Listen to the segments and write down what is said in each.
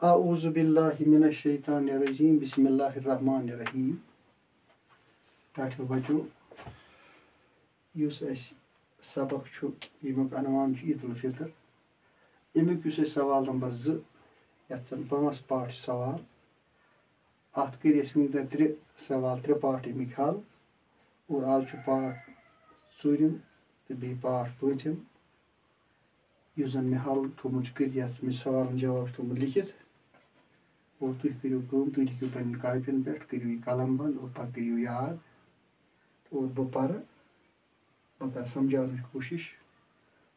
आऊज़ु बिल्लाहि मिनश शैतानिर रजीम बिस्मिल्लाहिर रहमानिर रहीम। टाठियो बच्चों युस सबक यमुक अनवान ईद उल फितर अमुक युस सवाल नंबर 2 यथ 5 पार्ट सवाल अत कर वनक 3 सवाल 3 पार्ट अमिक हल और आज पार्ट 4 तो बे पार्ट 5 युस जन मे हल थोमुत कर सवाल जवाब थोमुत लिखित और तुम करो तुम लिखो पे कापियन पे करो यह कलम बंद और पे करो याद और बह पर बह कर समझाने कोशिश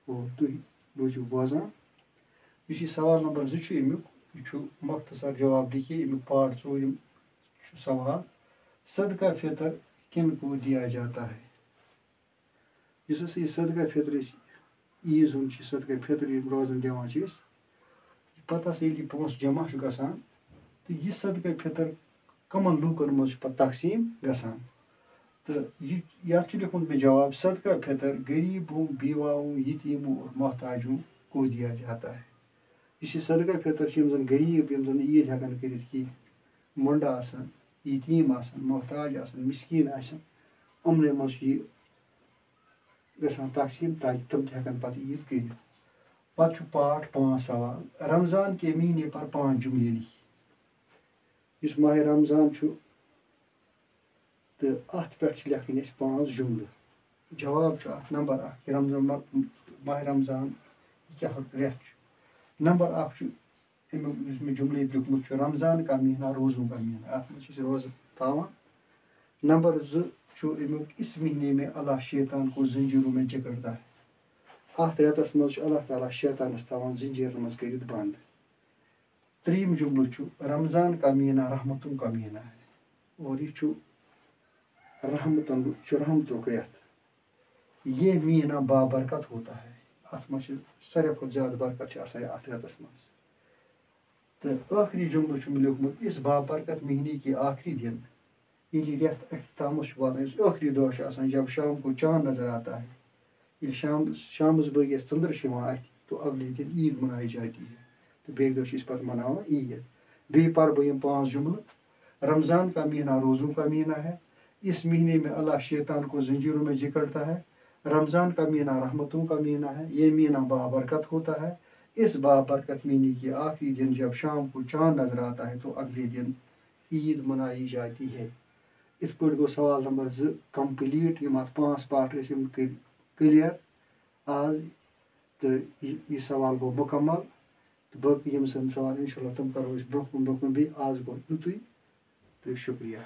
और तुम रोजो बोजान। इस सवाल नंबर 2 अमुक मुख्तसर जवाब लिखिए अमुक पार्ट 4 सवाल सदका फितर किन को दिया जाता है। इस सदका फितर ईज हूँ सदका फितर रोजान दिवान पता ये पोस जमा गसान तो यह सदका फितर कमन लूकन मज तकसीम गसान तो यथ लिखुत मे जवाब सदका फितर गरीबों बेवाओं यतीमों और मोहताजों को दिया जाता है। इस सदका फितर जन गरीब यम जन ईद हेकन कर मंड आसान यतीम आसान मोहताज आसान मिस्कीन आसान अमने मज गसान तकसीम ताकि तम हेकन पत ईद कर। पत पार्ट 5 सवाल रमज़ान के महीने पर 5 जुमले लिखिए। इस माह रमज़ान तो अत पे लेखन 5 जुमले जवाब नंबर 1 रमज़ान माह रमज़ान क्या रेत नंबर 1 मे जुमले लिखमुत रमज़ान का महीना रोज़ों का महीना अत मे रोज़ थावान। नंबर 2 अमुक इस महीने में अल्लाह शैतान को जंजीरों में जकड़ता है। अत रेतस मज अल्लाह ताला शैतानस थावान जंजीर मज कर बंद। 3 जुमल रमज़ान का महीना रहमतों का महीना है और यह रहमतों रेत ये महीना बाबरकत होता है। अत मे सारे खुद ज्यादा बरकत अत रेतस मज। तो आखिरी जुमल लिखमुत इस बाबरकत महीने के आखिरी दिन ये रेत अख्तामस वातान आखिरी दह जब शाम को चांद नजर आता है ये शाम बगस चंद्र तो अगले दिन ईद मनाई जाती है तो बेक दह पे मनावा ईद। बे पर बह 5 जुमल रमज़ान का महीना रोज़ों का महीना है। इस महीने में अल्लाह शैतान को जंजीरों में जकड़ता है। रमज़ान का महीना रहमतों का महीना है। ये महीना बाबरकत होता है। इस बाबरकत महीने के आखिरी दिन जब शाम को चांद नजर आता है तो अगले दिन ईद मनाई जाती है। इस पे गो सवाल नंबर 2 कंप्लीट यम 5 पार्ट क्लियर आज तो यह सवाल गो मुकम्मल तो बाकी यम सन सवाल इंशाल्लाह तुम करो ब्रोह भी आज गो युतुई तो शुक्रिया।